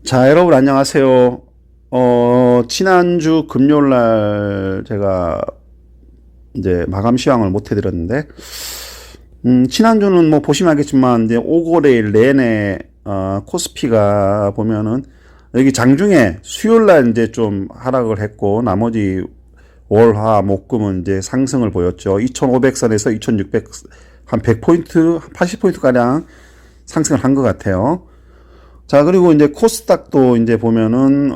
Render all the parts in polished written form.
자, 여러분 안녕하세요. 지난주 금요일 날 제가 이제 마감 시황을 못 해드렸는데, 지난주는 뭐 보시면 알겠지만, 이제 오거래일 내내, 코스피가 보면은, 여기 장중에 수요일 날 이제 좀 하락을 했고, 나머지 월, 화, 목, 금은 이제 상승을 보였죠. 2500선에서 2600, 한 100포인트, 80포인트가량 상승을 한 것 같아요. 자, 그리고 이제 코스닥도 이제 보면은,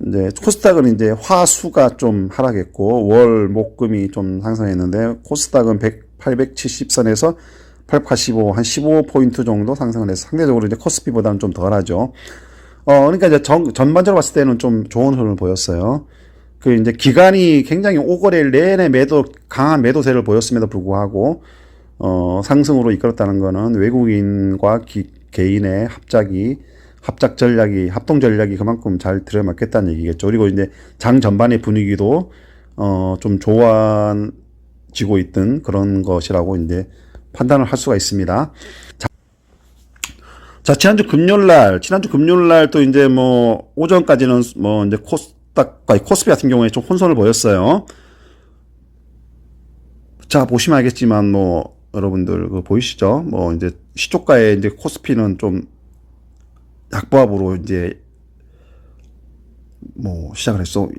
이제 코스닥은 이제 화수가 좀 하락했고, 월, 목, 금이 좀 상승했는데, 코스닥은 100, 870선에서 885, 한 15포인트 정도 상승을 해서 상대적으로 이제 코스피보다는 좀 덜하죠. 그러니까 이제 전반적으로 봤을 때는 좀 좋은 흐름을 보였어요. 그 이제 기간이 굉장히 오거래일 내내 강한 매도세를 보였음에도 불구하고, 상승으로 이끌었다는 거는 외국인과 개인의 합동 전략이 그만큼 잘 들어맞겠다는 얘기겠죠. 그리고 이제 장 전반의 분위기도, 좀 좋아지고 있던 그런 것이라고 이제 판단을 할 수가 있습니다. 자, 지난주 금요일 날 또 이제 뭐, 오전까지는 뭐, 이제 코스피 같은 경우에 좀 혼선을 보였어요. 자, 보시면 알겠지만, 뭐, 여러분들, 보이시죠? 뭐, 이제, 시초가에 이제 코스피는 좀 약보합으로 이제, 뭐, 시작을 했어.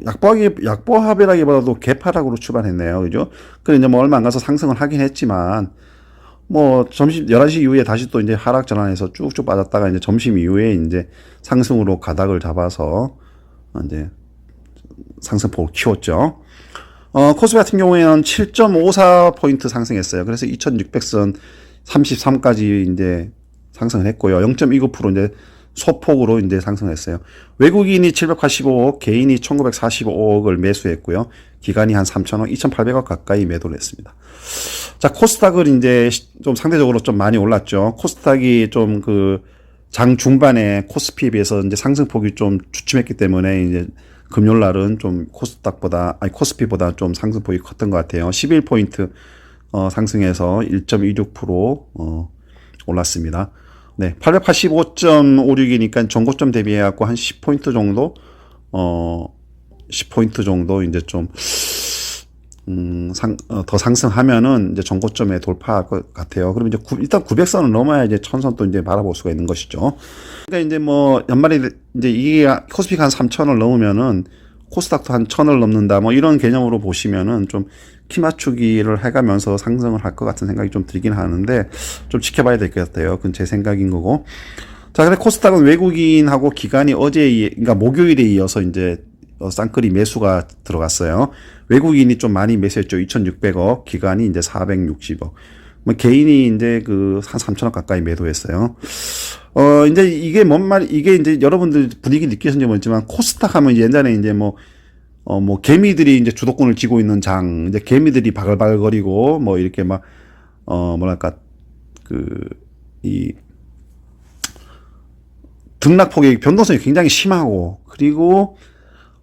약보합이라기보다도 개파락으로 출발했네요. 그죠? 그래, 이제 뭐, 얼마 안 가서 상승을 하긴 했지만, 뭐, 11시 이후에 다시 또 이제 하락 전환해서 쭉쭉 빠졌다가 이제 점심 이후에 이제 상승으로 가닥을 잡아서, 이제 상승폭을 키웠죠. 코스피 같은 경우에는 7.54포인트 상승했어요. 그래서 2600선 33까지 이제 상승을 했고요. 0.29% 이제 소폭으로 이제 상승했어요. 외국인이 785억, 개인이 1945억을 매수했고요. 기간이 한 3천억, 2800억 가까이 매도를 했습니다. 자, 코스닥은 이제 좀 상대적으로 좀 많이 올랐죠. 코스닥이 좀 장 중반에 코스피에 비해서 이제 상승폭이 좀 주춤했기 때문에 이제 금요일 날은 좀 코스피보다 좀 상승폭이 컸던 것 같아요. 11포인트 상승해서 1.26% 올랐습니다. 네, 885.56이니까 전고점 대비해 갖고 한 10포인트 정도 10포인트 정도 이제 좀 더 상승하면은 이제 전고점에 돌파할 것 같아요. 그럼 이제 일단 900선을 넘어야 이제 1000선 또 이제 바라볼 수가 있는 것이죠. 그러니까 이제 뭐 연말에 이제 이게 코스피가 한 3000을 넘으면은 코스닥도 한 1000을 넘는다. 뭐 이런 개념으로 보시면은 좀 키 맞추기를 해가면서 상승을 할 것 같은 생각이 좀 들긴 하는데 좀 지켜봐야 될 것 같아요. 그건 제 생각인 거고. 자, 근데 코스닥은 외국인하고 기관이 그러니까 목요일에 이어서 이제 쌍끌이 매수가 들어갔어요. 외국인이 좀 많이 매수했죠. 2,600억, 기관이 이제 460억. 뭐 개인이 이제 한 3천억 가까이 매도했어요. 이제 이게 이제 여러분들 분위기 느끼셨는지 모르지만 코스닥 하면 옛날에 이제 뭐 개미들이 이제 주도권을 쥐고 있는 이제 개미들이 바글바글거리고 뭐 이렇게 뭐랄까, 이 등락폭의 변동성이 굉장히 심하고, 그리고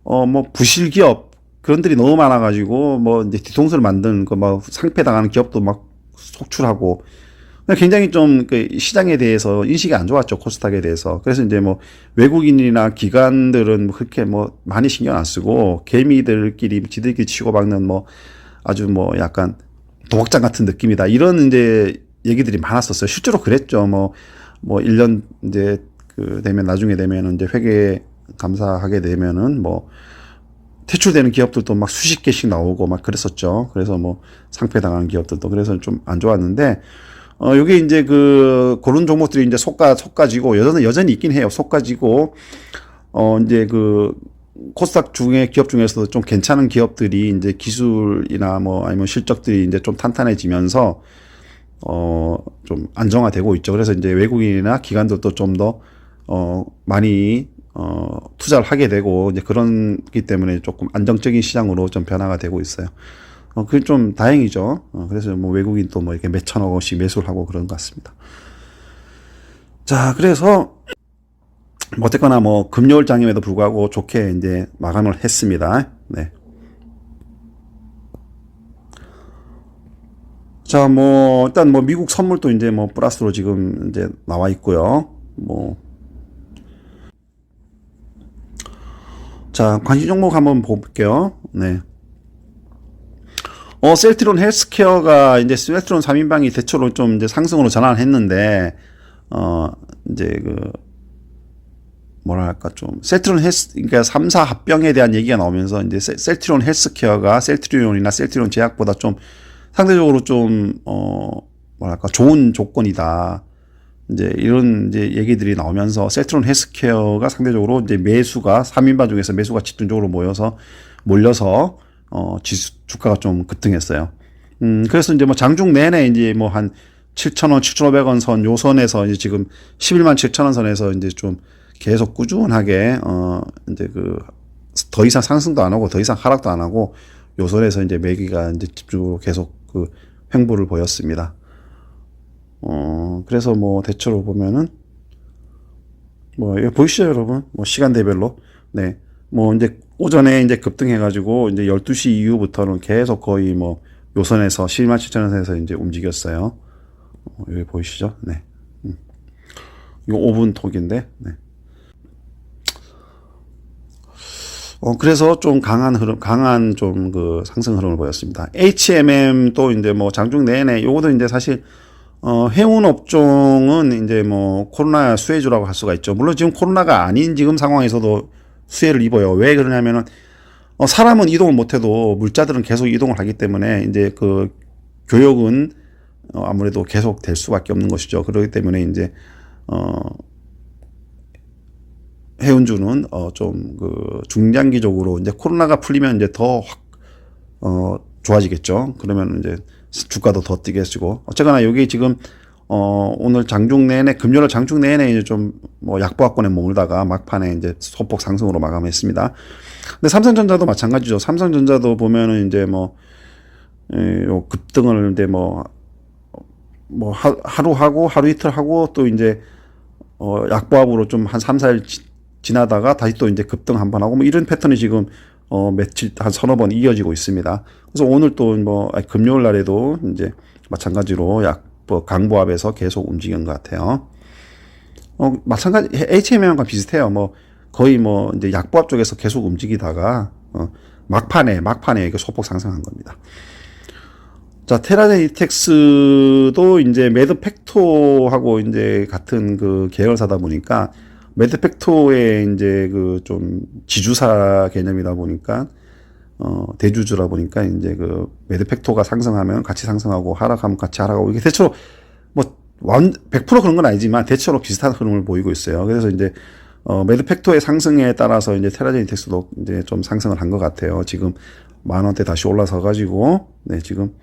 뭐 부실기업 그런 들이 너무 많아가지고 뭐 이제 뒤통수를 만드는 상패 당하는 기업도 막 속출하고, 굉장히 좀 시장에 대해서 인식이 안 좋았죠. 코스닥에 대해서. 그래서 이제 뭐 외국인이나 기관들은 그렇게 뭐 많이 신경 안 쓰고 개미들끼리 지들끼리 치고받는 뭐 아주 뭐 약간 도박장 같은 느낌이다, 이런 이제 얘기들이 많았었어요. 실제로 그랬죠. 뭐 1년 이제 되면, 나중에 되면은 이제 회계 감사하게 되면은 뭐 퇴출되는 기업들도 막 수십 개씩 나오고 막 그랬었죠. 그래서 뭐 상폐 당하는 기업들도, 그래서 좀 안 좋았는데, 요게 이제 그런 종목들이 이제 속가지고, 여전히 있긴 해요. 속가지고, 이제 코스닥 기업 중에서도 좀 괜찮은 기업들이 이제 기술이나 뭐 아니면 실적들이 이제 좀 탄탄해지면서, 좀 안정화되고 있죠. 그래서 이제 외국인이나 기관들도 좀 더, 많이, 투자를 하게 되고, 이제 그런기 때문에 조금 안정적인 시장으로 좀 변화가 되고 있어요. 그게 좀 다행이죠. 그래서 뭐 외국인 또 뭐 이렇게 몇천억 원씩 매수를 하고 그런 것 같습니다. 자, 그래서 뭐 어쨌거나 뭐 금요일 장임에도 불구하고 좋게 이제 마감을 했습니다. 네. 자, 뭐 일단 뭐 미국 선물도 이제 뭐 플러스로 지금 이제 나와 있고요. 뭐 자, 관심 종목 한번 볼게요. 네. 셀트리온 헬스케어가 이제 셀트리온 3인방이 대체로 좀 이제 상승으로 전환을 했는데, 이제 뭐랄까 좀, 셀트리온 헬스, 그러니까 3사 합병에 대한 얘기가 나오면서 이제 셀트리온 헬스케어가 셀트리온이나 셀트리온 제약보다 좀 상대적으로 좀, 뭐랄까 좋은 조건이다. 이제 이런 이제 얘기들이 나오면서 셀트리온 헬스케어가 상대적으로 이제 매수가 3인방 중에서 매수가 집중적으로 몰려서 주가가 좀 급등했어요. 그래서 이제 뭐 장중 내내 이제 뭐 한 7,000원, 7,500원 선, 요 선에서 이제 지금 11만 7천원 선에서 이제 좀 계속 꾸준하게, 이제 더 이상 상승도 안 하고 더 이상 하락도 안 하고 요 선에서 이제 매기가 이제 집중적으로 계속 횡보를 보였습니다. 그래서 뭐 대체로 보면은 뭐 이거 보이시죠, 여러분? 뭐 시간대별로. 네. 뭐 이제 오전에 이제 급등해가지고 이제 12시 이후부터는 계속 거의 뭐 요선에서 1 7 0 0 0 원에서 이제 움직였어요. 여기 보이시죠? 네. 이거 5분 톡인데, 네. 그래서 좀 강한 좀 상승 흐름을 보였습니다. HMM도 이제 뭐 장중 내내, 요것도 이제 사실, 해운 업종은 이제 뭐 코로나 수혜주라고 할 수가 있죠. 물론 지금 코로나가 아닌 지금 상황에서도 수혜를 입어요. 왜 그러냐면은, 사람은 이동을 못해도 물자들은 계속 이동을 하기 때문에 이제 교역은 아무래도 계속 될 수밖에 없는 것이죠. 그렇기 때문에 이제, 해운주는 좀 중장기적으로 이제 코로나가 풀리면 이제 더 확 좋아지겠죠. 그러면 이제 주가도 더 뛰겠지고 어쨌거나 여기 지금 오늘 장중 내내 금요일 장중 내내 이제 좀 뭐 약보합권에 머물다가 막판에 이제 소폭 상승으로 마감했습니다. 근데 삼성전자도 마찬가지죠. 삼성전자도 보면은 이제 요 급등을 이제 하루 하고 하루 이틀 하고 또 이제 약보합으로 좀 한 3, 4일 지나다가 다시 또 이제 급등 한번 하고 뭐 이런 패턴이 지금 며칠 한 서너 번 이어지고 있습니다. 그래서 오늘 또 금요일 날에도 이제 마찬가지로 강보합에서 계속 움직인 것 같아요. 마찬가지 HMM과 비슷해요. 뭐 거의 뭐 이제 약보합 쪽에서 계속 움직이다가 막판에 이게 소폭 상승한 겁니다. 자, 테라제이텍스도 이제 매드팩토하고 이제 같은 계열사다 보니까 매드팩토의 이제 좀 지주사 개념이다 보니까 대주주라 보니까 이제 매드팩토가 상승하면 같이 상승하고 하락하면 같이 하락하고 이게 대체로 뭐 100% 그런 건 아니지만 대체로 비슷한 흐름을 보이고 있어요. 그래서 이제 매드팩토의 상승에 따라서 이제 테라제이텍스도 이제 좀 상승을 한 것 같아요. 지금 10,000원대 다시 올라서 가지고 네, 지금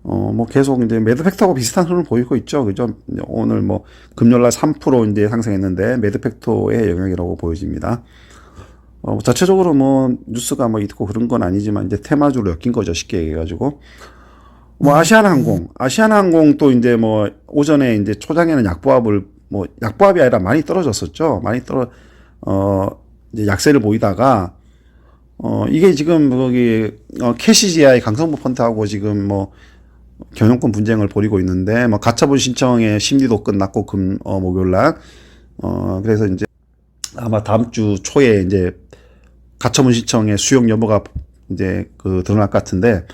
뭐 계속 이제 매드팩토하고 비슷한 흐름을 보이고 있죠. 그죠? 오늘 뭐 금요일날 3% 이제 상승했는데 매드팩토의 영향이라고 보여집니다. 자체적으로 뭐 뉴스가 뭐 있고 그런 건 아니지만 이제 테마주로 엮인 거죠. 쉽게 얘기해가지고. 뭐 아시아나항공도 이제 뭐 오전에 이제 초장에는 약보합이 아니라 많이 떨어졌었죠. 이제 약세를 보이다가 이게 지금 KCGI 강성부 펀드하고 지금 뭐 경영권 분쟁을 벌이고 있는데 뭐 가처분 신청의 심리도 끝났고 목요일 날 그래서 이제 아마 다음 주 초에 이제 가처분 신청의 수용 여부가 이제 드러날 것 같은데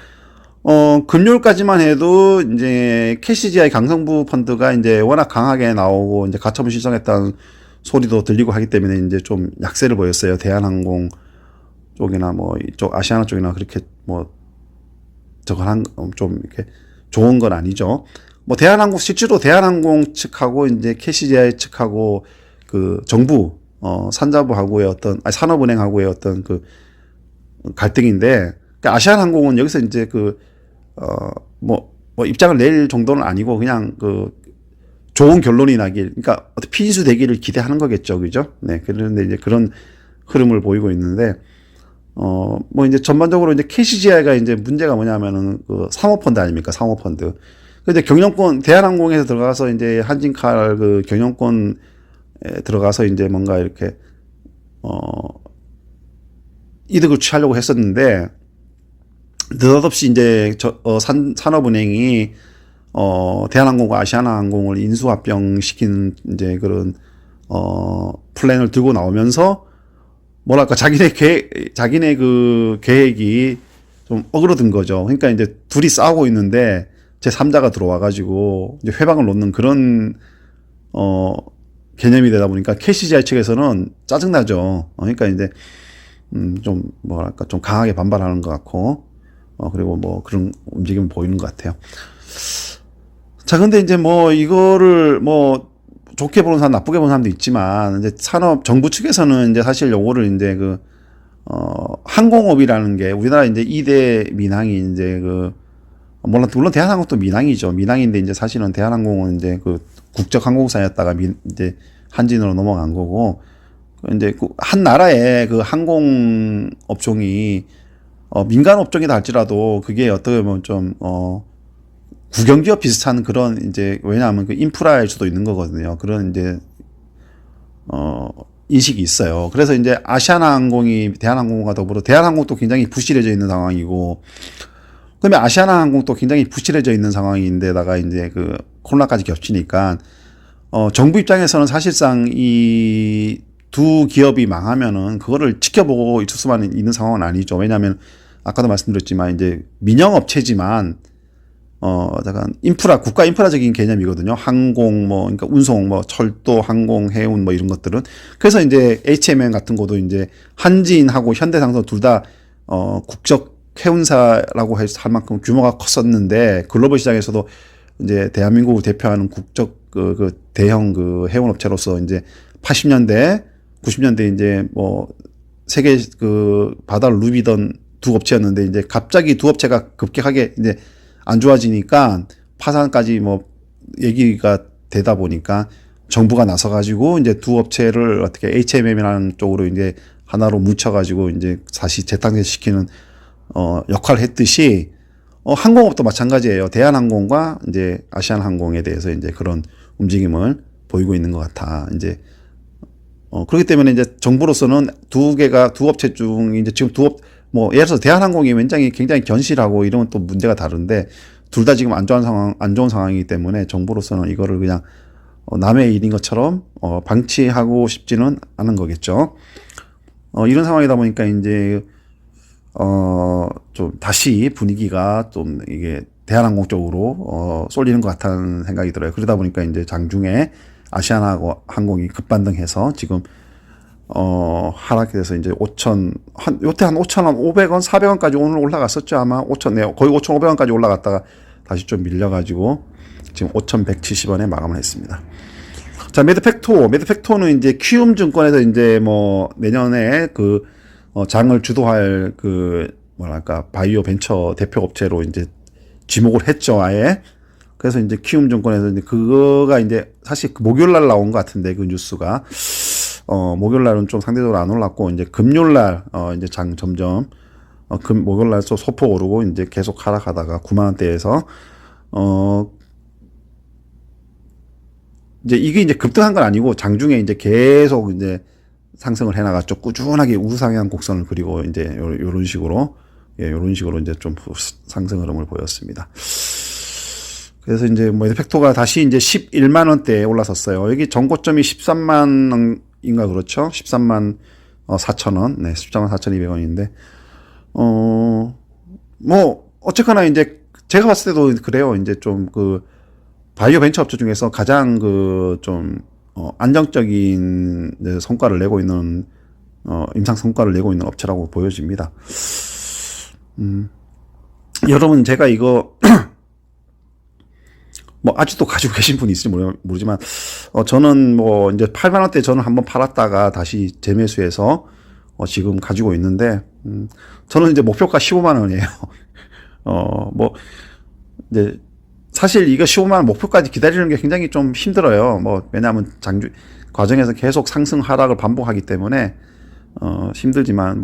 금요일까지만 해도 이제 KCGI 강성부 펀드가 이제 워낙 강하게 나오고 이제 가처분 신청했다는 소리도 들리고 하기 때문에 이제 좀 약세를 보였어요. 대한항공 쪽이나 뭐 이쪽 아시아나 쪽이나 그렇게 뭐 저거 좀 이렇게 좋은 건 아니죠. 뭐 실제로 대한항공 측하고 이제 KCGI 측하고 정부 산자부하고의 산업은행하고의 어떤 갈등인데 그러니까 아시아나항공은 여기서 이제 뭐 입장을 낼 정도는 아니고 그냥 좋은 결론이 나길 그러니까 어떤 피인수 되기를 기대하는 거겠죠, 그죠? 네, 그런데 이제 그런 흐름을 보이고 있는데. 뭐 이제 전반적으로 이제 KCGI가 이제 문제가 뭐냐면은 사모펀드 아닙니까? 사모펀드. 근데 경영권, 대한항공에서 들어가서 이제 한진칼 경영권에 들어가서 이제 뭔가 이렇게, 이득을 취하려고 했었는데, 느닷없이 이제 산업은행이, 대한항공과 아시아나항공을 인수합병시키는 이제 그런, 플랜을 들고 나오면서 뭐랄까, 자기네 그 계획이 좀 어그러든 거죠. 그러니까 이제 둘이 싸우고 있는데 제3자가 들어와가지고 이제 회방을 놓는 그런, 어, 개념이 되다 보니까 KCGI 측에서는 짜증나죠. 그러니까 이제, 좀, 뭐랄까, 좀 강하게 반발하는 것 같고, 그리고 뭐 그런 움직임을 보이는 것 같아요. 자, 근데 이제 뭐 이거를 뭐 좋게 보는 사람, 나쁘게 보는 사람도 있지만, 이제 정부 측에서는 이제 사실 요거를 이제 항공업이라는 게 우리나라 이제 2대 민항이 이제 물론 대한항공도 민항이죠. 민항인데 이제 사실은 대한항공은 이제 국적 항공사였다가 이제 한진으로 넘어간 거고, 이제 한 나라의 항공 업종이 민간 업종이다 할지라도 그게 어떻게 보면 좀 국영기업 비슷한 그런 이제 왜냐하면 인프라일 수도 있는 거거든요. 그런 이제 인식이 있어요. 그래서 이제 아시아나항공이 대한항공과 더불어 대한항공도 굉장히 부실해져 있는 상황이고, 그러면 아시아나항공도 굉장히 부실해져 있는 상황인데다가 이제 코로나까지 겹치니까 정부 입장에서는 사실상 이 두 기업이 망하면은 그거를 지켜보고 있을 수만 있는 상황은 아니죠. 왜냐하면 아까도 말씀드렸지만 이제 민영 업체지만 약간 국가 인프라적인 개념이거든요. 항공, 그러니까 운송, 철도, 항공, 해운, 이런 것들은. 그래서 이제 HMM 같은 것도 이제 한진하고 현대상선 둘 다, 국적 해운사라고 할 만큼 규모가 컸었는데, 글로벌 시장에서도 이제 대한민국을 대표하는 국적 대형 해운업체로서 이제 80년대, 90년대 이제 세계 바다를 누비던 두 업체였는데, 이제 갑자기 두 업체가 급격하게 이제 안 좋아지니까 파산까지 얘기가 되다 보니까 정부가 나서가지고 이제 두 업체를 어떻게 HMM이라는 쪽으로 이제 하나로 뭉쳐가지고 이제 다시 재탄생시키는 역할을 했듯이 항공업도 마찬가지예요. 대한항공과 이제 아시아나항공에 대해서 이제 그런 움직임을 보이고 있는 것 같아. 이제 그렇기 때문에 이제 정부로서는 두 업체 중 이제 지금 예를 들어서 대한항공이 굉장히 견실하고 이러면 또 문제가 다른데 둘 다 지금 안 좋은 상황이기 때문에 정부로서는 이거를 그냥 남의 일인 것처럼 방치하고 싶지는 않은 거겠죠. 이런 상황이다 보니까 이제 좀 다시 분위기가 좀 이게 대한항공 쪽으로 쏠리는 것 같다는 생각이 들어요. 그러다 보니까 이제 장중에 아시아나항공이 급반등해서 지금 하락이 돼서 이제 요때 한 5,000원, 500원, 400원까지 오늘 올라갔었죠. 아마 거의 5,500원까지 올라갔다가 다시 좀 밀려가지고 지금 5,170원에 마감을 했습니다. 자, 매드팩토는 이제 키움증권에서 이제 내년에 장을 주도할 바이오 벤처 대표 업체로 이제 지목을 했죠, 아예. 그래서 이제 키움증권에서 이제 그거가 이제 사실 목요일날 나온 것 같은데 그 뉴스가. 목요일날은 좀 상대적으로 안 올랐고, 이제 금요일날, 이제 장 점점, 목요일날 또 소폭 오르고, 이제 계속 하락하다가 9만원대에서, 이제 이게 이제 급등한 건 아니고, 장중에 이제 계속 이제 상승을 해나갔죠. 꾸준하게 우상향 곡선을 그리고, 이제 요런 식으로, 요런 식으로 이제 좀 상승 흐름을 보였습니다. 그래서 이제 에펙토가 다시 이제 11만원대에 올라섰어요. 여기 전고점이 13만, 인가 그렇죠? 13만 4천원. 네, 13만 4,200원인데 어쨌거나 이제 제가 봤을 때도 그래요. 이제 좀 바이오 벤처 업체 중에서 가장 좀 안정적인 성과를 내고 있는 임상 성과를 내고 있는 업체라고 보여집니다. 여러분, 제가 이거 아직도 가지고 계신 분이 있을지 모르지만, 저는 이제 8만원대 저는 한번 팔았다가 다시 재매수해서, 지금 가지고 있는데, 저는 이제 목표가 15만원이에요. 이제, 사실 이거 15만원 목표까지 기다리는 게 굉장히 좀 힘들어요. 왜냐하면 과정에서 계속 상승 하락을 반복하기 때문에, 힘들지만,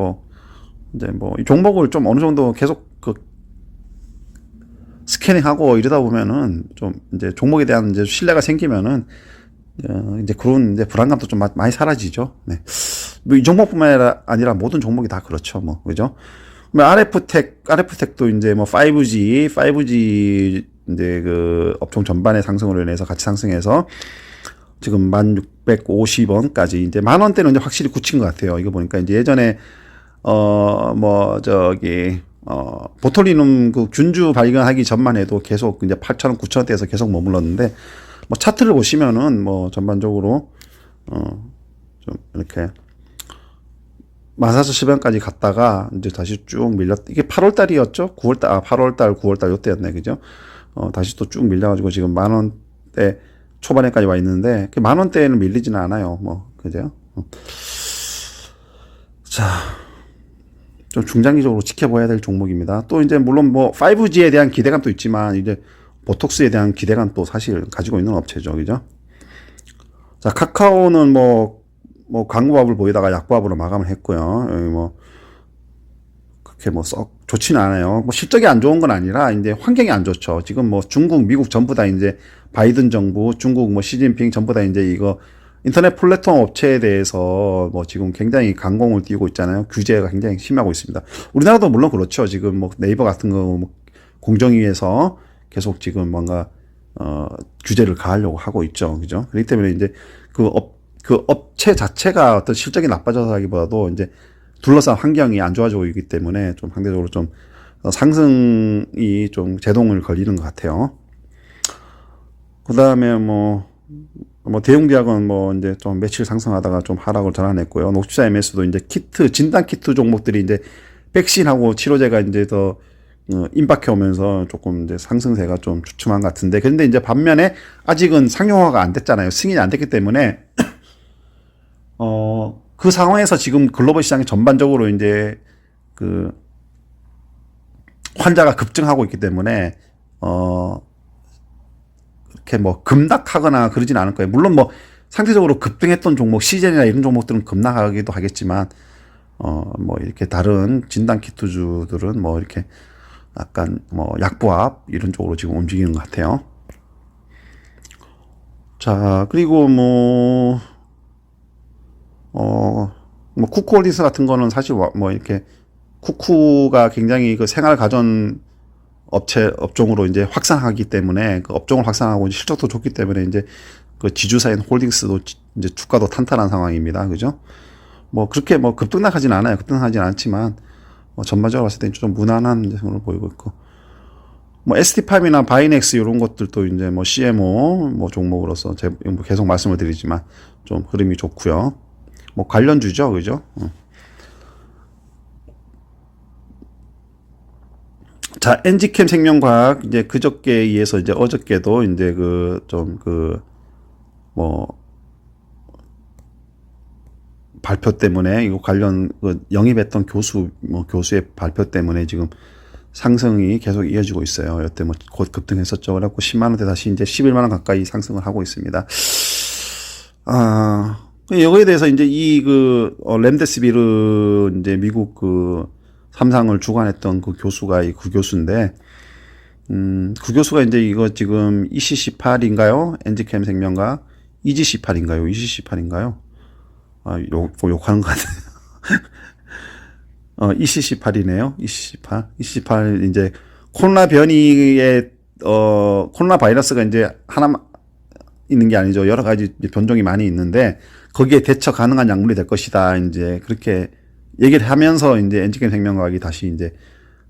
이제 이 종목을 좀 어느 정도 계속 스캐닝하고 이러다 보면은 좀 이제 종목에 대한 이제 신뢰가 생기면은 이제 그런 이제 불안감도 좀 많이 사라지죠. 네. 이 종목뿐만 아니라 모든 종목이 다 그렇죠. 그죠? RF텍도 이제 5G 이제 업종 전반의 상승으로 인해서 같이 상승해서 지금 1,650원까지 이제 만 원대는 이제 확실히 굳힌 것 같아요. 이거 보니까 이제 예전에 뭐 저기 보톨리눔 그 균주 발견하기 전만 해도 계속 이제 8,000원, 9,000원대에서 계속 머물렀는데 뭐 차트를 보시면은 뭐 전반적으로 좀 이렇게 14,010원까지 갔다가 이제 다시 쭉 이게 8월 달이었죠? 9월 달, 8월 달, 9월 달 요때였네. 그죠? 다시 또 쭉 밀려가지고 지금 만 원대 초반에까지 와 있는데, 그 만 원대에는 밀리지는 않아요. 뭐, 그죠? 자, 좀 중장기적으로 지켜봐야 될 종목입니다. 또 이제 물론 뭐 5G에 대한 기대감도 있지만, 이제 보톡스에 대한 기대감도 사실 가지고 있는 업체죠. 그죠? 자, 카카오는 뭐 광고밥을 보이다가 약밥으로 마감을 했고요. 여기 뭐 그렇게 뭐 썩 좋지는 않아요. 뭐 실적이 안 좋은 건 아니라 이제 환경이 안 좋죠. 지금 뭐 중국, 미국 전부 다 이제 바이든 정부, 중국 뭐 시진핑 전부 다 이제 이거 인터넷 플랫폼 업체에 대해서 뭐 지금 굉장히 강공을 띄우고 있잖아요. 규제가 굉장히 심하고 있습니다. 우리나라도 물론 그렇죠. 지금 뭐 네이버 같은 거 뭐 공정위에서 계속 지금 뭔가 규제를 가하려고 하고 있죠. 그죠? 그렇기 때문에 이제 그 업체 자체가 어떤 실적이 나빠져서라기보다도 이제 둘러싼 환경이 안 좋아지고 있기 때문에 좀 상대적으로 좀 상승이 좀 제동을 걸리는 것 같아요. 그 다음에 뭐 대웅제약은 뭐 이제 좀 며칠 상승하다가 좀 하락을 전환했고요. 녹십자 MS도 이제 키트, 진단 키트 종목들이 이제 백신하고 치료제가 이제 더 임박해 오면서 조금 이제 상승세가 좀 주춤한 것 같은데, 그런데 이제 반면에 아직은 상용화가 안 됐잖아요. 승인이 안 됐기 때문에 그 상황에서 지금 글로벌 시장이 전반적으로 이제 그 환자가 급증하고 있기 때문에 이렇게 뭐 급락하거나 그러진 않을 거예요. 물론 뭐 상대적으로 급등했던 종목, 시젠이나 이런 종목들은 급락하기도 하겠지만 뭐 이렇게 다른 진단 키트주들은 뭐 이렇게 약간 뭐 약보합 이런 쪽으로 지금 움직이는 것 같아요. 자, 그리고 뭐 쿠쿠홀딩스 같은 거는 사실 뭐 이렇게 쿠쿠가 굉장히 그 생활 가전 업종으로 이제 확산하기 때문에 그 업종을 확산하고 실적도 좋기 때문에 이제 그 지주사인 홀딩스도 이제 주가도 탄탄한 상황입니다. 그죠? 뭐 그렇게 뭐 급등락하진 않아요. 급등하진 않지만 뭐 전반적으로 봤을 때 좀 무난한 상황을 보이고 있고, 뭐 ST팜이나 바이넥스 이런 것들도 이제 뭐 CMO 뭐 종목으로서 계속 말씀을 드리지만 좀 흐름이 좋고요. 뭐 관련주죠, 그죠? 자, 엔지캠 생명과학 이제 그저께에 의해서 이제 어저께도 이제 뭐 발표 때문에 이거 관련 영입했던 교수의 발표 때문에 지금 상승이 계속 이어지고 있어요. 여태 뭐 곧 급등했었죠. 그래갖고 10만 원대 다시 이제 11만 원 가까이 상승을 하고 있습니다. 여기에 대해서 이제 렘데시비르 이제 미국 그 3상을 주관했던 그 교수가 그 교수인데, 그 교수가 이제 이거 지금 EC18인가요? 엔지캠 생명과 EG18인가요? EC18인가요? 욕하는 것 같아요. EC18이네요. EC18 이제 코로나 변이에 코로나 바이러스가 이제 하나 있는 게 아니죠. 여러 가지 변종이 많이 있는데 거기에 대처 가능한 약물이 될 것이다. 이제 그렇게 얘기를 하면서 이제 엔지캠 생명과학이 다시 이제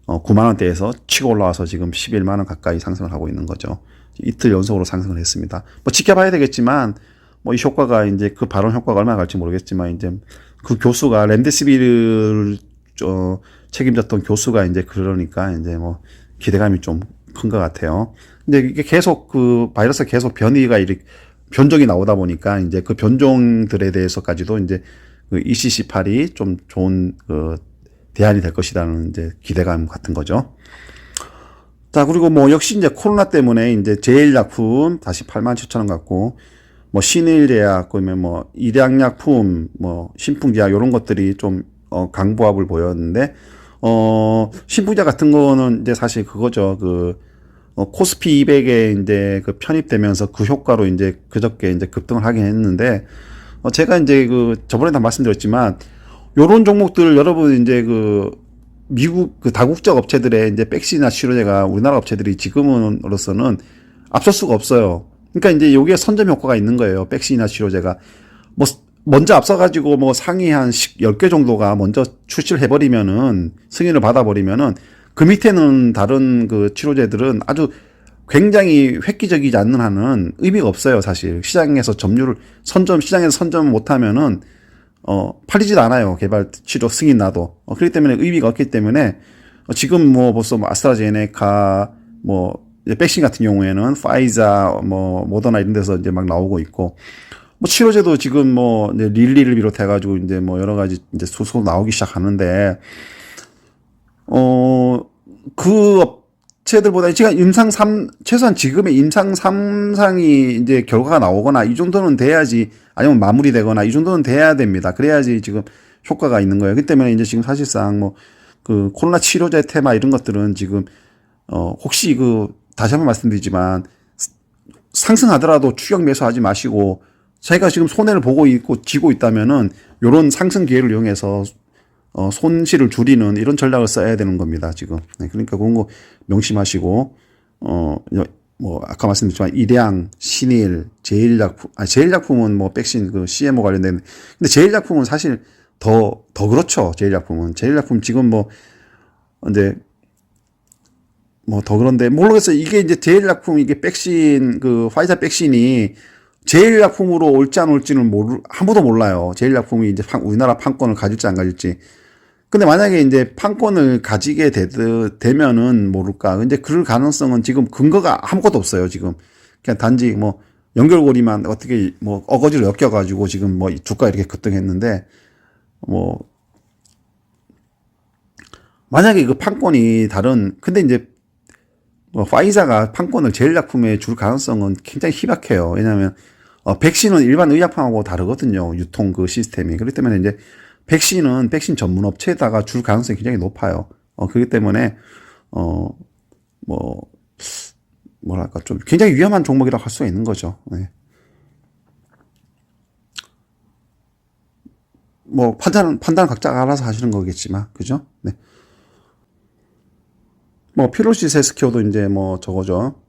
9만 원대에서 치고 올라와서 지금 11만 원 가까이 상승을 하고 있는 거죠. 이틀 연속으로 상승을 했습니다. 뭐 지켜봐야 되겠지만 뭐 이 효과가 이제 그 발언 효과가 얼마나 갈지 모르겠지만 이제 그 교수가 렘데시비르를 책임졌던 교수가 이제 그러니까 이제 뭐 기대감이 좀 큰 것 같아요. 근데 이게 계속 그 바이러스 계속 변종이 나오다 보니까 이제 그 변종들에 대해서까지도 이제 그 ECC8이 좀 좋은 그 대안이 될 것이라는 이제 기대감 같은 거죠. 자, 그리고 뭐 역시 이제 코로나 때문에 이제 제일약품 다시 87,000원 같고, 뭐 신일제약, 그러면 뭐 일양약품, 뭐 신풍제약 이런 것들이 좀 강보합을 보였는데, 신풍제약 같은 거는 이제 사실 그거죠. 코스피 200에 이제 그 편입되면서 그 효과로 이제 그저께 이제 급등을 하긴 했는데, 제가 이제 저번에 다 말씀드렸지만, 요런 종목들 여러분 이제 미국 다국적 업체들의 이제 백신이나 치료제가 우리나라 업체들이 지금으로서는 앞설 수가 없어요. 그러니까 이제 여기에 선점 효과가 있는 거예요. 백신이나 치료제가. 뭐, 먼저 앞서가지고 뭐 상위 한 10개 정도가 먼저 출시를 해버리면은, 승인을 받아버리면은, 그 밑에는 다른 그 치료제들은 아주 굉장히 획기적이지 않는 한은 의미가 없어요, 사실. 시장에서 시장에서 선점 못하면은, 팔리지도 않아요. 개발 치료 승인 나도. 그렇기 때문에 의미가 없기 때문에, 지금 뭐 벌써 뭐 아스트라제네카, 뭐, 백신 같은 경우에는 파이자, 뭐, 모더나 이런 데서 이제 막 나오고 있고, 뭐 치료제도 지금 뭐, 이제 릴리를 비롯해가지고 이제 뭐 여러 가지 이제 소소 나오기 시작하는데, 그 업체들보다 지금 최소한 지금의 임상 3상이 이제 결과가 나오거나 이 정도는 돼야지, 아니면 마무리되거나 이 정도는 돼야 됩니다. 그래야지 지금 효과가 있는 거예요. 그 때문에 이제 지금 사실상 뭐, 그 코로나 치료제 테마 이런 것들은 지금, 혹시 다시 한번 말씀드리지만, 상승하더라도 추격 매수하지 마시고, 자기가 지금 손해를 보고 있고 지고 있다면은, 요런 상승 기회를 이용해서 손실을 줄이는 이런 전략을 써야 되는 겁니다, 지금. 네, 그러니까 그런 거 명심하시고, 뭐, 아까 말씀드렸지만, 일양, 신일, 제일약품은 뭐, 백신 CMO 관련된, 근데 제일약품은 사실 더 그렇죠, 제일약품은. 제일약품 지금 뭐, 근데, 뭐, 더 그런데, 모르겠어요. 이게 이제 제일약품, 이게 백신, 화이자 백신이 제일약품으로 올지 안 올지는 아무도 몰라요. 제일약품이 이제 우리나라 판권을 가질지 안 가질지. 근데 만약에 이제 판권을 가지게 되면은 모를까. 근데 그럴 가능성은 지금 근거가 아무것도 없어요, 지금. 그냥 단지 뭐 연결고리만 어떻게 뭐 어거지로 엮여가지고 지금 뭐 주가 이렇게 급등했는데, 뭐, 만약에 그 판권이 근데 이제 뭐 파이자가 판권을 제일약품에 줄 가능성은 굉장히 희박해요. 왜냐하면 백신은 일반 의약품하고 다르거든요. 유통 시스템이. 그렇기 때문에 이제 백신은 백신 전문 업체에다가 줄 가능성이 굉장히 높아요. 그렇기 때문에 뭐 뭐랄까 좀 굉장히 위험한 종목이라고 할 수가 있는 거죠. 네. 뭐 판단은 각자가 알아서 하시는 거겠지만, 그죠? 네. 뭐 피로시스 헬스케어도 이제 뭐 저거죠.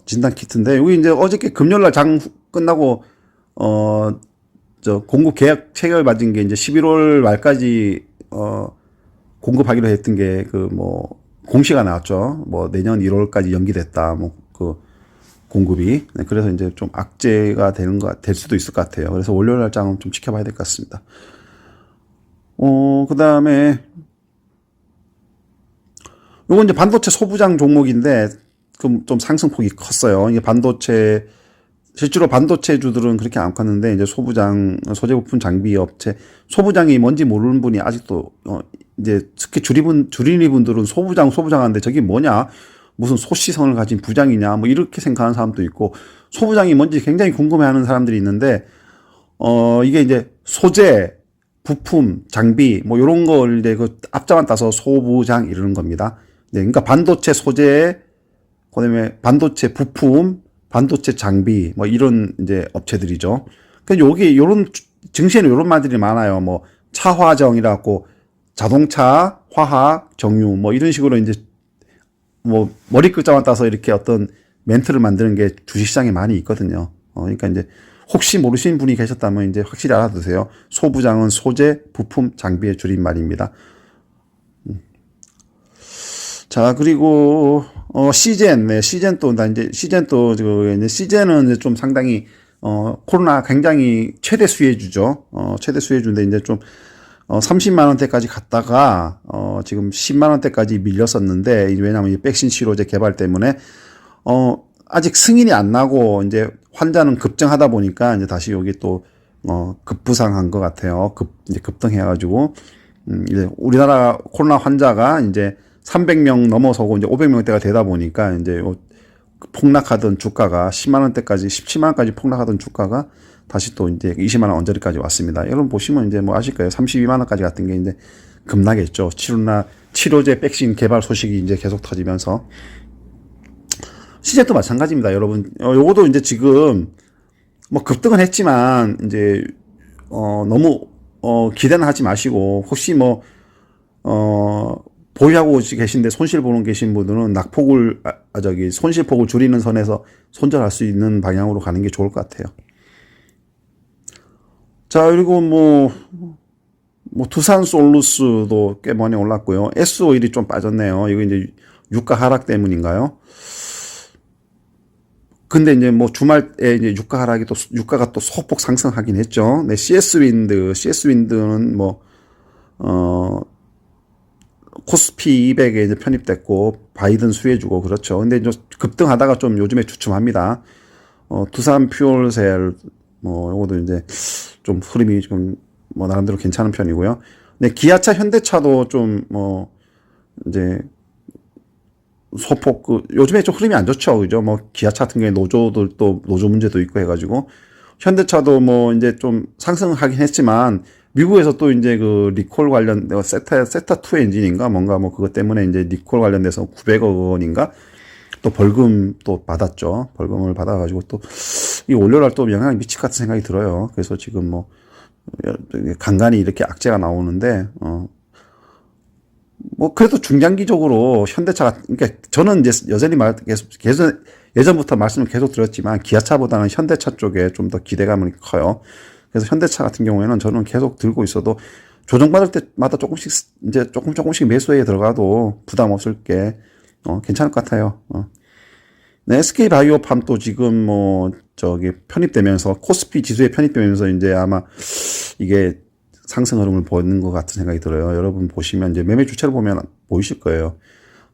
진단 키트인데, 여기 이제 어저께 금요일날 장 끝나고 공급 계약 체결 맞은 게 이제 11월 말까지 공급하기로 했던 게 뭐 공시가 나왔죠. 뭐 내년 1월까지 연기됐다. 뭐 공급이. 네, 그래서 이제 좀 악재가 될 수도 있을 것 같아요. 그래서 월요일 날 장은 좀 지켜봐야 될 것 같습니다. 그다음에 요건 이제 반도체 소부장 종목인데 좀 상승폭이 컸어요. 이게 실제로 반도체주들은 그렇게 안 컸는데, 이제 소부장, 소재 부품 장비 업체, 소부장이 뭔지 모르는 분이 아직도, 이제 특히 주린이 분들은 소부장한데 저게 뭐냐? 무슨 소시성을 가진 부장이냐? 뭐 이렇게 생각하는 사람도 있고, 소부장이 뭔지 굉장히 궁금해하는 사람들이 있는데, 이게 이제 소재, 부품, 장비, 뭐 요런 걸 이제 앞자만 따서 소부장 이러는 겁니다. 네, 그러니까 반도체 소재, 그다음에 반도체 부품, 반도체 장비, 뭐 이런 이제 업체들이죠. 그러니까 요런 증시에는 요런 말들이 많아요. 뭐 차화정이라고, 자동차, 화학, 정유, 뭐 이런 식으로 이제 뭐 머리 글자만 따서 이렇게 어떤 멘트를 만드는 게 주식시장에 많이 있거든요. 그러니까 이제 혹시 모르시는 분이 계셨다면 이제 확실히 알아두세요. 소부장은 소재, 부품, 장비의 줄임말입니다. 자, 그리고 시젠, 네, 시젠도 시젠은 좀 상당히 코로나 굉장히 최대 수혜주죠. 최대 수혜주인데 이제 좀 30만 원대까지 갔다가 지금 10만 원대까지 밀렸었는데, 왜냐하면 이 백신 치료제 개발 때문에 아직 승인이 안 나고 이제 환자는 급증하다 보니까 이제 다시 여기 또 급부상한 것 같아요. 이제 급등해가지고 이제 우리나라 코로나 환자가 이제 300명 넘어서고 이제 500명대가 되다 보니까 이제 폭락하던 주가가 10만 원대까지, 17만 원까지 폭락하던 주가가 다시 또 이제 20만 원 언저리까지 왔습니다. 여러분 보시면 이제 뭐 아실 거예요. 32만 원까지 갔던 게 이제 급락했죠. 치료제 백신 개발 소식이 이제 계속 터지면서. 시제도 마찬가지입니다, 여러분. 요거도 이제 지금 뭐 급등은 했지만 이제 너무 기대는 하지 마시고, 혹시 뭐 보유하고 계신데 손실 보는 계신 분들은 낙폭을, 손실폭을 줄이는 선에서 손절할 수 있는 방향으로 가는 게 좋을 것 같아요. 자, 그리고 두산 솔루스도 꽤 많이 올랐고요. S-오일이 좀 빠졌네요. 이거 이제 유가 하락 때문인가요? 근데 이제 주말에 이제 유가가 또 소폭 상승하긴 했죠. 네, CS 윈드는 코스피 200에 이제 편입됐고, 바이든 수혜주고, 그렇죠. 근데 이제 급등하다가 좀 요즘에 주춤합니다. 두산 퓨얼셀, 요것도 이제 좀 흐름이 좀, 나름대로 괜찮은 편이고요. 네, 기아차, 현대차도 좀, 이제, 소폭, 요즘에 좀 흐름이 안 좋죠. 그죠? 기아차 같은 경우에 노조 문제도 있고 해가지고, 현대차도 이제 좀 상승하긴 했지만, 미국에서 또 이제 리콜 관련, 세타2 엔진인가? 뭔가 그것 때문에 이제 리콜 관련돼서 900억 원인가? 또 벌금 또 받았죠. 벌금을 받아가지고 또, 이 올려날 또 영향이 미칠 것 같은 생각이 들어요. 그래서 지금 간간히 이렇게 악재가 나오는데, 그래도 중장기적으로 현대차가, 그러니까 저는 이제 여전히 예전부터 말씀을 계속 드렸지만 기아차보다는 현대차 쪽에 좀 더 기대감이 커요. 그래서 현대차 같은 경우에는 저는 계속 들고 있어도 조정받을 때마다 조금씩 매수에 들어가도 부담 없을 게, 괜찮을 것 같아요. 네, SK 바이오팜도 지금 편입되면서, 코스피 지수에 편입되면서 이제 아마 이게 상승 흐름을 보이는 것 같은 생각이 들어요. 여러분 보시면 이제 매매 주체를 보면 보이실 거예요.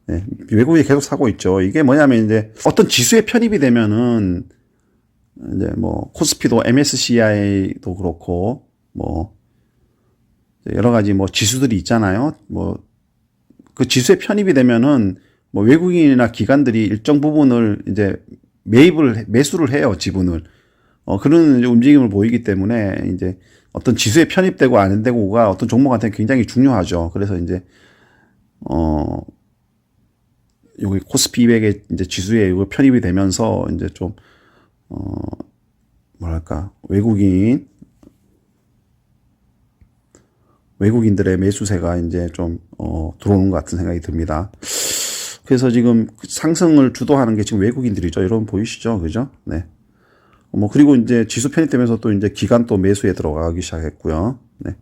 네, 외국인이 계속 사고 있죠. 이게 뭐냐면 이제 어떤 지수에 편입이 되면은 이제 코스피도 MSCI도 그렇고 여러 가지 지수들이 있잖아요. 그 지수에 편입이 되면은 외국인이나 기관들이 일정 부분을 이제 매수를 해요, 지분을. 그런 움직임을 보이기 때문에 이제 어떤 지수에 편입되고 안 되고가 어떤 종목한테 굉장히 중요하죠. 그래서 이제 여기 코스피 200의 이제 지수에 이거 편입이 되면서 이제 좀 외국인들의 매수세가 이제 좀 들어오는 것 같은 생각이 듭니다. 그래서 지금 상승을 주도하는 게 지금 외국인들이죠. 여러분 보이시죠? 그죠? 네. 그리고 이제 지수 편입되면서 또 이제 기관 또 매수에 들어가기 시작했고요. 네.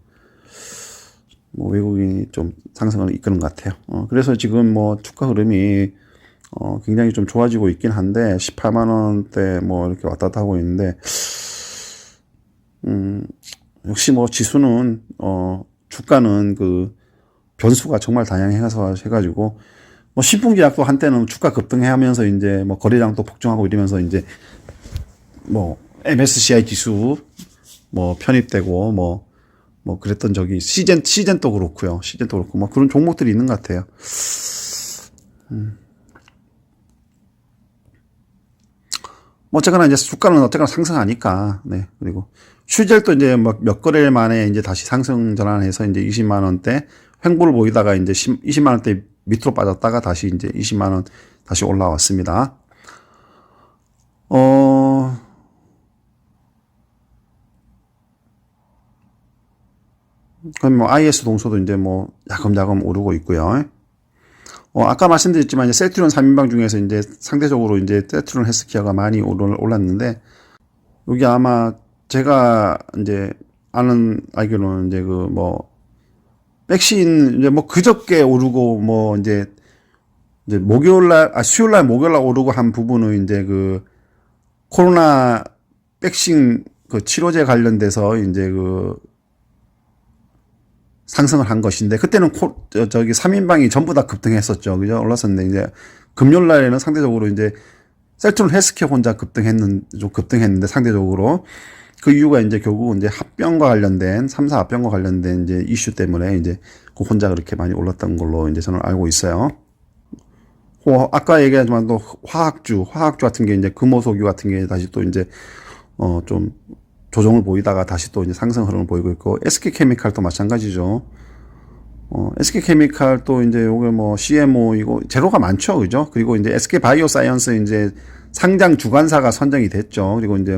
외국인이 좀 상승을 이끄는 것 같아요. 그래서 지금 주가 흐름이 굉장히 좀 좋아지고 있긴 한데 18만 원대 이렇게 왔다 갔다 하고 있는데 역시 지수는 주가는 그 변수가 정말 다양해서 해가지고 신풍제약도 한때는 주가 급등하면서 이제 거래량도 폭증하고 이러면서 이제 MSCI 지수 편입되고 그랬던 적이 시젠도 그렇고요. 시젠도 그렇고 그런 종목들이 있는 것 같아요. 어쨌거나 이제 주가는 어쨌거나 상승하니까. 네. 그리고 슈젤도 이제 몇 거래 만에 이제 다시 상승 전환해서 이제 20만 원대 횡보를 보이다가 이제 20만 원대 밑으로 빠졌다가 다시 이제 20만 원 다시 올라왔습니다. 그럼 IS 동소도 이제 야금야금 오르고 있고요. 아까 말씀드렸지만 이제 셀트리온 3인방 중에서 이제 상대적으로 이제 셀트리온 헬스케어가 많이 올랐는데 여기 아마 제가 이제 알기로는 이제 백신 이제 그저께 오르고 이제 수요일날 목요일날 오르고 한 부분은 이제 코로나 백신 치료제 관련돼서 이제 상승을 한 것인데 그때는 3인방이 전부 다 급등했었죠. 그죠? 올랐었는데 이제 금요일 날에는 상대적으로 이제 셀트리온 헬스케어 혼자 급등했는데 상대적으로 그 이유가 이제 결국 이제 합병과 관련된 3사 합병과 관련된 이제 이슈 때문에 이제 혼자 그렇게 많이 올랐던 걸로 이제 저는 알고 있어요. 아까 얘기하지만 또 화학주 같은 게 이제 금호석유 같은 게 다시 또 이제 좀 조정을 보이다가 다시 또 이제 상승 흐름을 보이고 있고 SK케미칼도 마찬가지죠. SK케미칼 또 이제 요게 CMO 이거 재료가 많죠, 그죠? 그리고 이제 SK바이오사이언스 이제 상장 주관사가 선정이 됐죠. 그리고 이제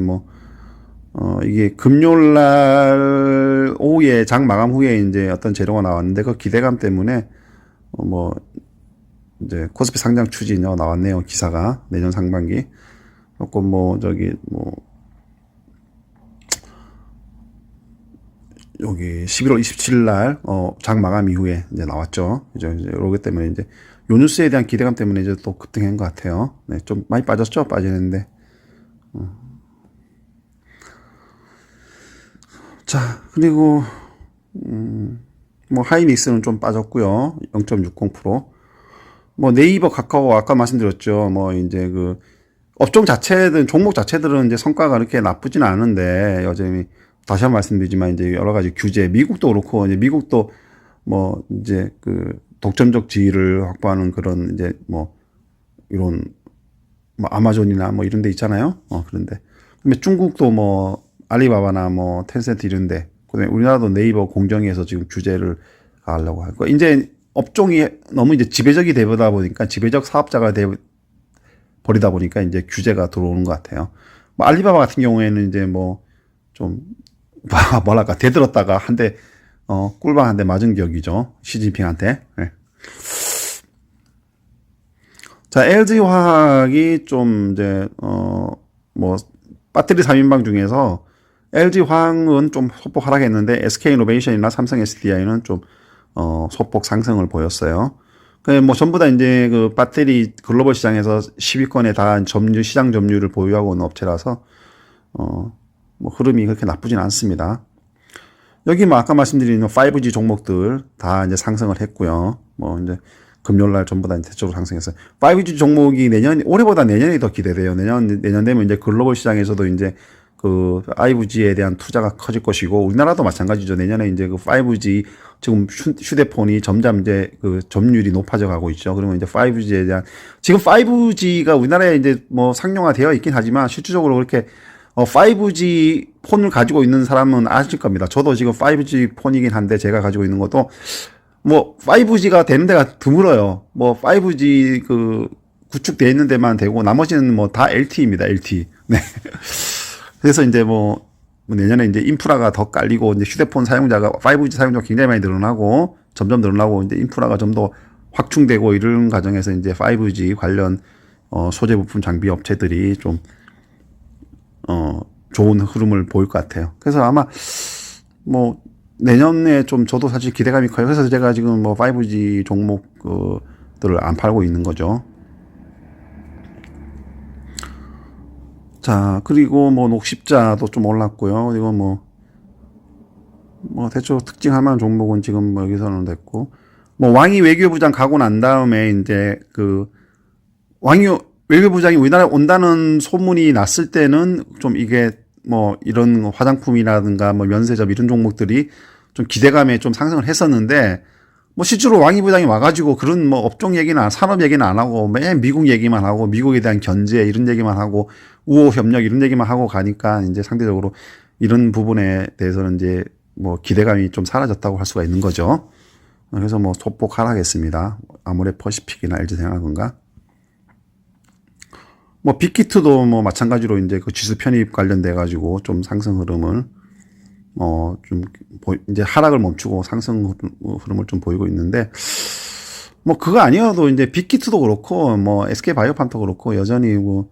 이게 금요일 날 오후에 장 마감 후에 이제 어떤 재료가 나왔는데 그 기대감 때문에 뭐 이제 코스피 상장 추진 나왔네요. 기사가 내년 상반기. 조금 뭐 저기 뭐 여기 11월 27일 날 장 마감 이후에 이제 나왔죠. 이제 이러기 때문에 이제 요 뉴스에 대한 기대감 때문에 이제 또 급등한 것 같아요. 네, 좀 많이 빠졌죠. 빠지는데. 자, 그리고 뭐 하이닉스는 좀 빠졌고요. 0.60%. 뭐 네이버, 카카오 아까 말씀드렸죠. 뭐 이제 그 업종 자체든 종목 자체들은 이제 성과가 그렇게 나쁘진 않은데 여전히 다시 한번 말씀드리지만 이제 여러 가지 규제, 미국도 그렇고 이제 미국도 뭐 이제 그 독점적 지위를 확보하는 그런 이제 뭐 이런 뭐 아마존이나 뭐 이런 데 있잖아요. 그런데 근데 중국도 뭐 알리바바나 뭐 텐센트 이런데 그다음에 우리나라도 네이버 공정위에서 지금 규제를 가하려고 하고 이제 업종이 너무 이제 지배적이 되다 보니까 지배적 사업자가 돼 버리다 보니까 이제 규제가 들어오는 것 같아요. 뭐 알리바바 같은 경우에는 이제 뭐 좀 뭐랄까 대들었다가 한 대 꿀방 한 대 맞은 격이죠. 시진핑한테. 네. 자, LG 화학이 좀 이제 뭐 배터리 3인방 중에서 LG 화학은 좀 소폭 하락했는데 SK 이노베이션이나 삼성 SDI는 좀 소폭 상승을 보였어요. 뭐 전부 다 이제 그 배터리 글로벌 시장에서 10위권에 달한 시장 점유율을 보유하고 있는 업체라서 뭐 흐름이 그렇게 나쁘진 않습니다. 여기 뭐 아까 말씀드린 5G 종목들 다 이제 상승을 했고요. 뭐 이제 금요일 날 전부 다 대체적으로 상승했어요. 5G 종목이 올해보다 내년이 더 기대돼요. 내년 되면 이제 글로벌 시장에서도 이제 그 5G에 대한 투자가 커질 것이고 우리나라도 마찬가지죠. 내년에 이제 그 5G 지금 휴대폰이 점점 이제 그 점유율이 높아져 가고 있죠. 그러면 이제 5G에 대한 지금 5G가 우리나라에 이제 뭐 상용화되어 있긴 하지만 실질적으로 그렇게 5G 폰을 가지고 있는 사람은 아실 겁니다. 저도 지금 5G 폰이긴 한데 제가 가지고 있는 것도 뭐 5G가 되는 데가 드물어요. 뭐 5G 그 구축되어 있는 데만 되고 나머지는 뭐 다 LTE입니다. LTE. 네. 그래서 이제 뭐 내년에 이제 인프라가 더 깔리고 이제 휴대폰 사용자가 5G 사용자가 굉장히 많이 늘어나고 점점 늘어나고 이제 인프라가 좀 더 확충되고 이런 과정에서 이제 5G 관련 소재 부품 장비 업체들이 좀 좋은 흐름을 보일 것 같아요. 그래서 아마 뭐 내년에 좀 저도 사실 기대감이 커요. 그래서 제가 지금 뭐 5G 종목들을 안 팔고 있는 거죠. 자, 그리고 뭐 녹십자도 좀 올랐고요. 그리고 뭐 대충 특징할 만한 종목은 지금 뭐 여기서는 됐고, 뭐 왕이 외교부장 가고 난 다음에 이제 그 왕이 외교부장이 우리나라에 온다는 소문이 났을 때는 좀 이게 뭐 이런 화장품이라든가 뭐 면세점 이런 종목들이 좀 기대감에 좀 상승을 했었는데 뭐 실제로 왕이 부장이 와가지고 그런 뭐 업종 얘기나 산업 얘기는 안 하고 매일 미국 얘기만 하고 미국에 대한 견제 이런 얘기만 하고 우호 협력 이런 얘기만 하고 가니까 이제 상대적으로 이런 부분에 대해서는 이제 뭐 기대감이 좀 사라졌다고 할 수가 있는 거죠. 그래서 뭐 소폭 하락했습니다. 아모레 퍼시픽이나 LG생활건가. 뭐 빅히트도 뭐 마찬가지로 이제 그 지수 편입 관련돼 가지고 좀 상승 흐름을 좀 이제 하락을 멈추고 상승 흐름을 좀 보이고 있는데 뭐 그거 아니어도 이제 빅히트도 그렇고 뭐 SK 바이오팜도 그렇고 여전히 뭐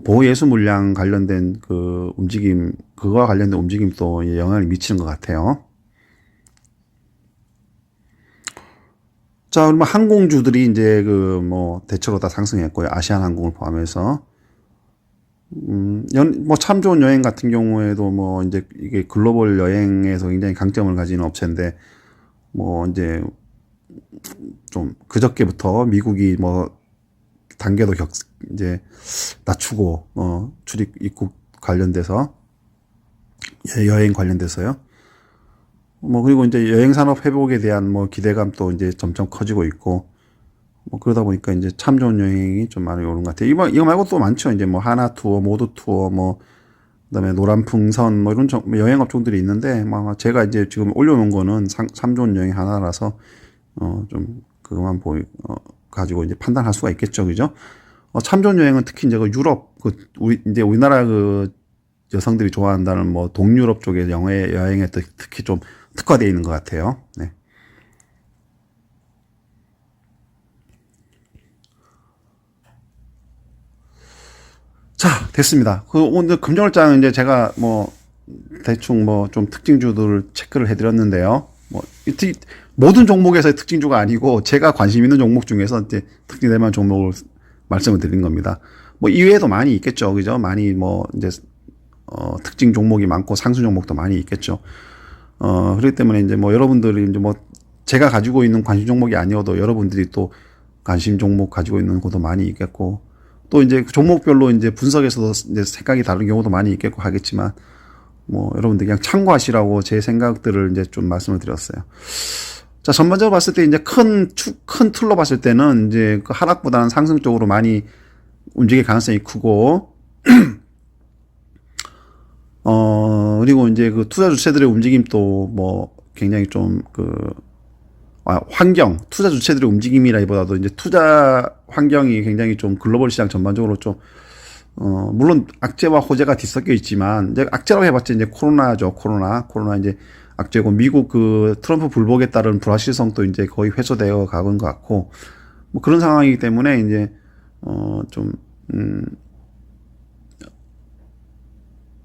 보호예수 물량 관련된 그 움직임 그거와 관련된 움직임도 영향을 미치는 것 같아요. 자, 그러면 항공주들이 이제 그 뭐 대체로 다 상승했고요. 아시아나항공을 포함해서 뭐 참 좋은 여행 같은 경우에도 뭐 이제 이게 글로벌 여행에서 굉장히 강점을 가지는 업체인데 뭐 이제 좀 그저께부터 미국이 뭐 단계도 이제 낮추고 출입 입국 관련돼서 여행 관련돼서요. 뭐 그리고 이제 여행 산업 회복에 대한 뭐 기대감도 이제 점점 커지고 있고 뭐 그러다 보니까 이제 참 좋은 여행이 좀 많이 오는 것 같아요. 이거 말고 또 많죠. 이제 뭐 하나 투어, 모두 투어, 뭐 그다음에 노란 풍선 뭐 이런 여행 업종들이 있는데 뭐 제가 이제 지금 올려놓은 거는 참 좋은 여행 하나라서 좀 그것만 가지고 이제 판단할 수가 있겠죠, 그죠? 참 좋은 여행은 특히 이제 그 유럽 이제 우리나라 그 여성들이 좋아한다는 뭐 동유럽 쪽의 여행에 특히 좀 특화되어 있는 것 같아요. 네. 자, 됐습니다. 오늘 금요일장 이제 제가 뭐 대충 뭐 좀 특징주들을 체크를 해드렸는데요. 뭐 모든 종목에서의 특징주가 아니고 제가 관심 있는 종목 중에서 이제 특징될 만한 종목을 말씀을 드린 겁니다. 뭐 이외에도 많이 있겠죠, 그죠? 많이 뭐 이제 특징 종목이 많고 상승 종목도 많이 있겠죠. 그렇기 때문에 이제 뭐 여러분들이 이제 뭐 제가 가지고 있는 관심 종목이 아니어도 여러분들이 또 관심 종목 가지고 있는 것도 많이 있겠고, 또 이제 종목별로 이제 분석에서도 이제 생각이 다른 경우도 많이 있겠고 하겠지만, 뭐 여러분들 그냥 참고하시라고 제 생각들을 이제 좀 말씀을 드렸어요. 자, 전반적으로 봤을 때 이제 큰 틀로 봤을 때는 이제 그 하락보다는 상승 쪽으로 많이 움직일 가능성이 크고, 그리고 이제 그 투자 주체들의 움직임도 뭐 굉장히 좀 투자 주체들의 움직임이라기보다도 이제 투자 환경이 굉장히 좀 글로벌 시장 전반적으로 좀, 물론 악재와 호재가 뒤섞여 있지만, 이제 악재라고 해봤자 이제 코로나죠. 코로나 이제 악재고, 미국 그 트럼프 불복에 따른 불확실성도 이제 거의 해소되어 가는 것 같고, 뭐 그런 상황이기 때문에 이제,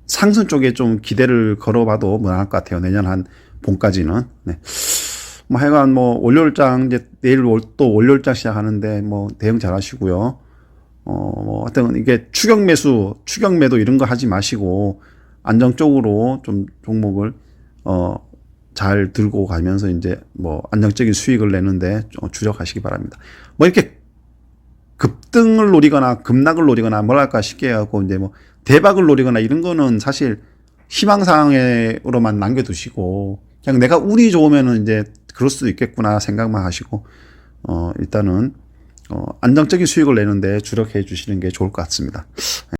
상승 쪽에 좀 기대를 걸어봐도 무난할 것 같아요. 내년 한 봄까지는. 네. 뭐 하여간 뭐 월요일장 이제 내일 또 월요일장 시작하는데 뭐 대응 잘 하시고요. 뭐 하여튼 이게 추격 매도 이런 거 하지 마시고 안정적으로 좀 종목을 잘 들고 가면서 이제 뭐 안정적인 수익을 내는데 주력하시기 바랍니다. 뭐 이렇게 급등을 노리거나 급락을 노리거나 뭐랄까 쉽게 해갖고 이제 뭐 대박을 노리거나 이런 거는 사실 희망사항으로만 남겨두시고, 그냥 내가 운이 좋으면은 이제 그럴 수도 있겠구나 생각만 하시고, 일단은 안정적인 수익을 내는데 주력해 주시는 게 좋을 것 같습니다.